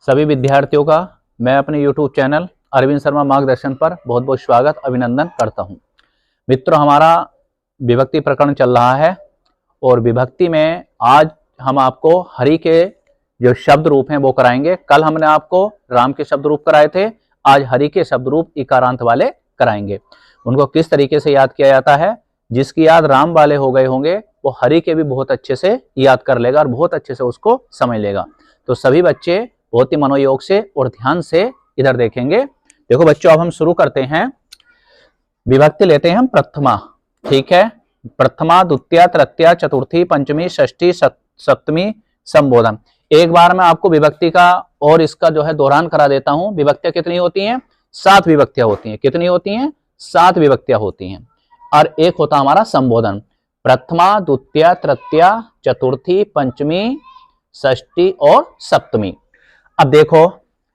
सभी विद्यार्थियों का मैं अपने YouTube चैनल अरविंद शर्मा मार्गदर्शन पर बहुत बहुत स्वागत अभिनंदन करता हूं। मित्रों, हमारा विभक्ति प्रकरण चल रहा है और विभक्ति में आज हम आपको हरि के जो शब्द रूप हैं वो कराएंगे। कल हमने आपको राम के शब्द रूप कराए थे, आज हरि के शब्द रूप इकारांत वाले कराएंगे। उनको किस तरीके से याद किया जाता है, जिसकी याद राम वाले हो गए होंगे वो हरि के भी बहुत अच्छे से याद कर लेगा और बहुत अच्छे से उसको समझ लेगा। तो सभी बच्चे बहुत ही मनोयोग से और ध्यान से इधर देखेंगे। देखो बच्चों, अब हम शुरू करते हैं। विभक्ति लेते हैं हम प्रथमा, ठीक है। प्रथमा, द्वितीया, तृतीया, चतुर्थी, पंचमी, षष्ठी, सप्तमी, संबोधन। एक बार मैं आपको विभक्ति का और इसका जो है दोहरान करा देता हूं। विभक्तियां कितनी होती हैं? 7 विभक्तियां होती हैं। कितनी होती हैं? 7 विभक्तियां होती हैं। और एक होता हमारा संबोधन। प्रथमा, द्वितीया, तृतीया, चतुर्थी, पंचमी, षष्ठी और सप्तमी। अब देखो,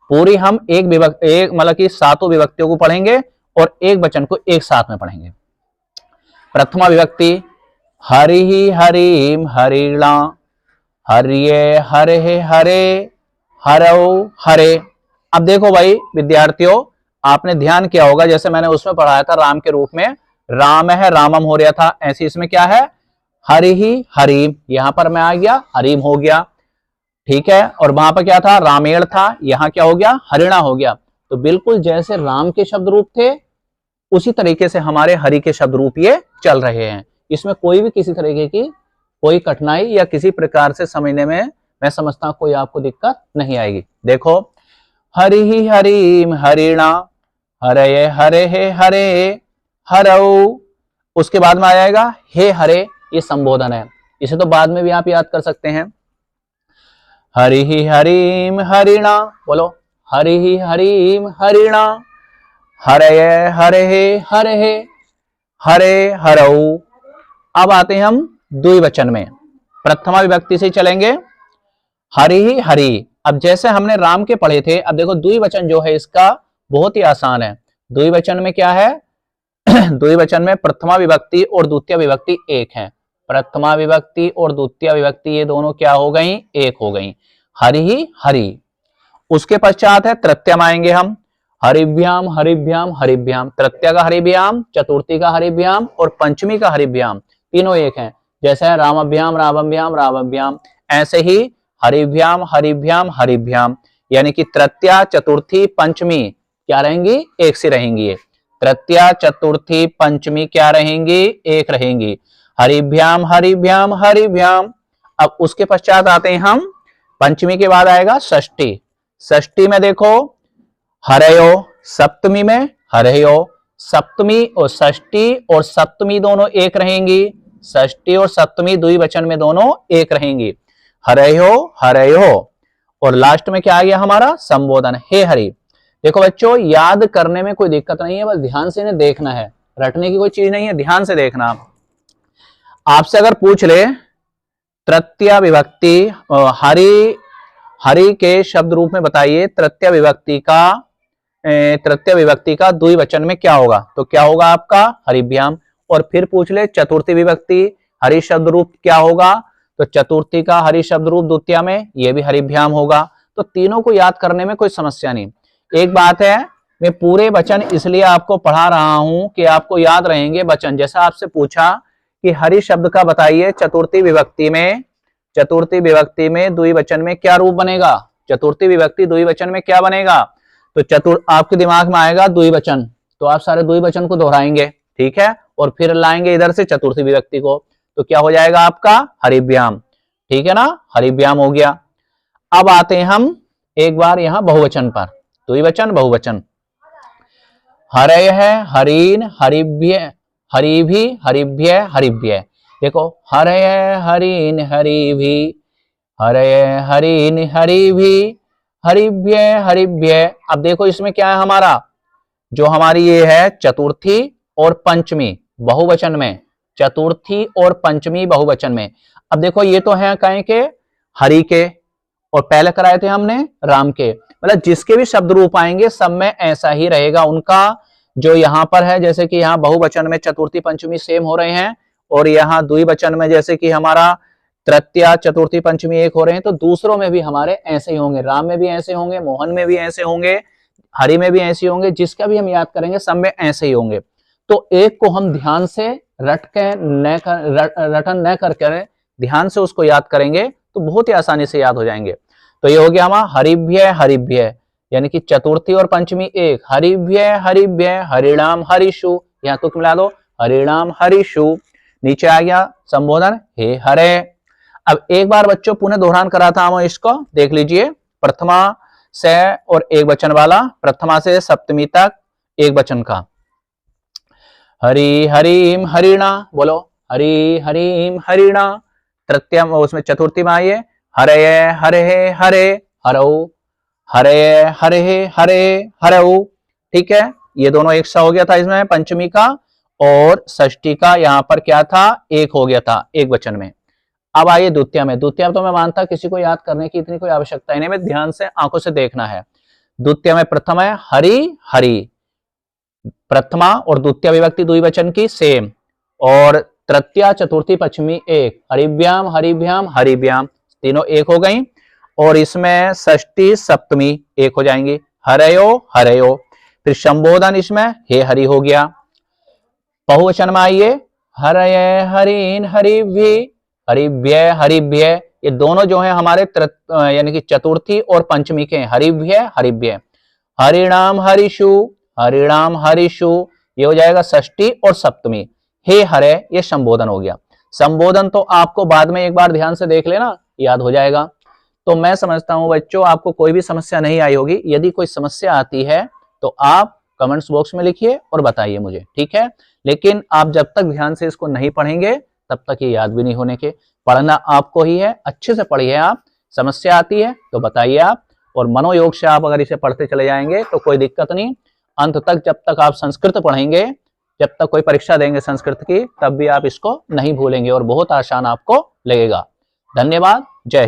पूरी हम एक मतलब कि 7 विभक्तियों को पढ़ेंगे और एक वचन को एक साथ में पढ़ेंगे। प्रथमा विभक्ति, हरि हरिम हरिणा, हरिये हरे हरे, हरौ हरे। अब देखो भाई विद्यार्थियों, आपने ध्यान किया होगा, जैसे मैंने उसमें पढ़ाया था राम के रूप में, राम है रामम हो रहा था, ऐसे इसमें क्या है? हरि ही हरिम। यहां पर मैं आ गया, हरिम हो गया, ठीक है। और वहां पर क्या था? रामेण था, यहां क्या हो गया? हरिणा हो गया। तो बिल्कुल जैसे राम के शब्द रूप थे उसी तरीके से हमारे हरि के शब्द रूप ये चल रहे हैं। इसमें कोई भी किसी तरीके की कोई कठिनाई या किसी प्रकार से समझने में मैं समझता हूं कोई आपको दिक्कत नहीं आएगी। देखो, हरि ही हरिम हरिणा, हरे हरे हे हरे, हरौ। उसके बाद में आ जाएगा हे हरे, ये संबोधन है। इसे तो बाद में भी आप याद कर सकते हैं। हरि ही हरिम हरिणा, बोलो, हरि ही हरिम हरिणा, हरे हरे हरे, हरे हरौ। अब आते हैं हम द्विवचन में। प्रथमा विभक्ति से चलेंगे, हरि ही हरि। अब जैसे हमने राम के पढ़े थे, अब देखो द्विवचन जो है इसका बहुत ही आसान है। द्विवचन में क्या है? द्विवचन में प्रथमा विभक्ति और द्वितीय विभक्ति एक है। प्रथमा विभक्ति और द्वितीय विभक्ति ये दोनों क्या हो गई? एक हो गई। हरि ही हरि। उसके पश्चात है तृतीया में आएंगे हम। हरिभ्याम हरिभ्याम हरिभ्याम। तृतीया का हरिभ्याम, चतुर्थी का हरिभ्याम और पंचमी का हरिभ्याम, तीनों एक हैं। जैसे है रामभ्याम रामभ्याम रामभ्याम, ऐसे ही हरिभ्याम हरिभ्याम हरिभ्याम। यानी कि तृतीया, चतुर्थी, पंचमी क्या रहेंगी? एक सी रहेंगी। तृतीया, चतुर्थी, पंचमी क्या रहेंगी? एक रहेंगी। हरिभ्याम हरिभ्याम हरिभ्याम। अब उसके पश्चात आते हैं हम, पंचमी के बाद आएगा षष्ठी। षष्ठी में देखो, हरयो। सप्तमी में हरयो। सप्तमी और षष्ठी और सप्तमी दोनों एक रहेंगी। षष्ठी और सप्तमी द्विवचन में दोनों एक रहेंगी। हरयो हरयो। और लास्ट में क्या आ गया हमारा? संबोधन, हे हरि। देखो बच्चों, याद करने में कोई दिक्कत नहीं है, बस ध्यान से इन्हें देखना है। रटने की कोई चीज नहीं है, ध्यान से देखना। आपसे अगर पूछ ले तृतीया विभक्ति, हरि हरि के शब्द रूप में बताइए तृतीया विभक्ति का द्विवचन में क्या होगा, तो क्या होगा आपका? हरिभ्याम। और फिर पूछ ले चतुर्थी विभक्ति हरि शब्द रूप क्या होगा, तो चतुर्थी का हरि शब्द रूप द्वितीया में ये भी हरिभ्याम होगा। तो तीनों को याद करने में कोई समस्या नहीं। एक बात है, मैं पूरे वचन इसलिए आपको पढ़ा रहा हूं कि आपको याद रहेंगे वचन। जैसा आपसे पूछा कि हरि शब्द का बताइए चतुर्थी विभक्ति में द्विवचन में क्या रूप बनेगा? चतुर्थी विभक्ति द्विवचन में क्या बनेगा? तो आपके दिमाग में आएगा द्विवचन, तो आप सारे द्विवचन को दोहराएंगे, ठीक है, और फिर लाएंगे इधर से चतुर्थी विभक्ति को, तो क्या हो जाएगा आपका? हरिभ्याम, ठीक है ना? हरिभ्याम हो गया। अब आते हैं हम एक बार यहां बहुवचन पर। द्विवचन बहुवचन, हरय है हरीन हरिभ्य, हरिभि हरिभ्य हरिभ्य। देखो, हरय हरीन हरिभि, हरय हरीन हरिभि, हरिभ्य हरिभ्य। अब देखो इसमें क्या है हमारा? जो हमारी ये है चतुर्थी और पंचमी बहुवचन में, चतुर्थी और पंचमी बहुवचन में। अब देखो ये तो है कहीं के हरि के, और पहले कराए थे हमने राम के। मतलब जिसके भी शब्द रूप आएंगे सब में ऐसा ही रहेगा उनका। जो यहाँ पर है, जैसे कि यहाँ बहुवचन में चतुर्थी पंचमी सेम हो रहे हैं, और यहाँ द्विवचन में जैसे कि हमारा तृतीया चतुर्थी पंचमी एक हो रहे हैं, तो दूसरों में भी हमारे ऐसे ही होंगे। राम में भी ऐसे होंगे, मोहन में भी ऐसे होंगे, हरि में भी ऐसे होंगे, जिसका भी हम याद करेंगे सब में ऐसे ही होंगे। तो एक को हम ध्यान से रटन न कर ध्यान से उसको याद करेंगे तो बहुत ही आसानी से याद हो जाएंगे। तो ये हो गया हमारा हरिभ्य हरिभ्य, यानी कि चतुर्थी और पंचमी एक, हरिभ्य हरिभ्य हरिणाम हरिषु, यहाँ तुक मिला दो, हरिणाम हरिषु। नीचे आ गया संबोधन, हे हरे। अब एक बार बच्चों पुनः दोहरान कराता हूं इसको, देख लीजिए। प्रथमा से और एक वचन वाला, प्रथमा से सप्तमी तक एक वचन का। हरि हरिम हरिणा, बोलो हरि हरिम हरिणा। तृतीय उसमें चतुर्थी में आइए, हरे हरे हरे हरऊ, हरे हरे हरे हरऊ। ठीक है, ये दोनों एक सा हो गया था इसमें पंचमी का, और षष्ठी का यहाँ पर क्या था, एक हो गया था एक वचन में। अब आइए द्वितीय में। द्वितीय तो मैं मानता किसी को याद करने की इतनी कोई आवश्यकता ही नहीं, में ध्यान से आंखों से देखना है। द्वितीय में प्रथम है हरि हरि, प्रथमा और द्वितीय विभक्ति द्विवचन की सेम, और तृतीया चतुर्थी पंचमी एक, हरिभ्याम हरिभ्याम हरिभ्याम, तीनों एक हो गई। और इसमें षष्ठी सप्तमी एक हो जाएंगी, हरयो हरयो। फिर संबोधन इसमें हे हरि हो गया। बहुवचन में आइए, हरय हरिन हरिभ्य हरिभ्य हरिभ्य, ये दोनों जो है हमारे यानी कि चतुर्थी और पंचमी के, हरिभ्य हरिभ्य। हरिणाम हरिषु हरिणाम हरिषु, ये हो जाएगा षष्ठी और सप्तमी। हे हरे, ये संबोधन हो गया। संबोधन तो आपको बाद में एक बार ध्यान से देख लेना, याद हो जाएगा। तो मैं समझता हूं बच्चों आपको कोई भी समस्या नहीं आई होगी। यदि कोई समस्या आती है तो आप कमेंट्स बॉक्स में लिखिए और बताइए मुझे, ठीक है। लेकिन आप जब तक ध्यान से इसको नहीं पढ़ेंगे तब तक ये याद भी नहीं होने के। पढ़ना आपको ही है, अच्छे से पढ़िए आप। समस्या आती है तो बताइए आप, और मनोयोग से आप अगर इसे पढ़ते चले जाएंगे तो कोई दिक्कत नहीं। अंत तक जब तक आप संस्कृत पढ़ेंगे, जब तक कोई परीक्षा देंगे संस्कृत की, तब भी आप इसको नहीं भूलेंगे और बहुत आसान आपको लगेगा। धन्यवाद, जय हिंद।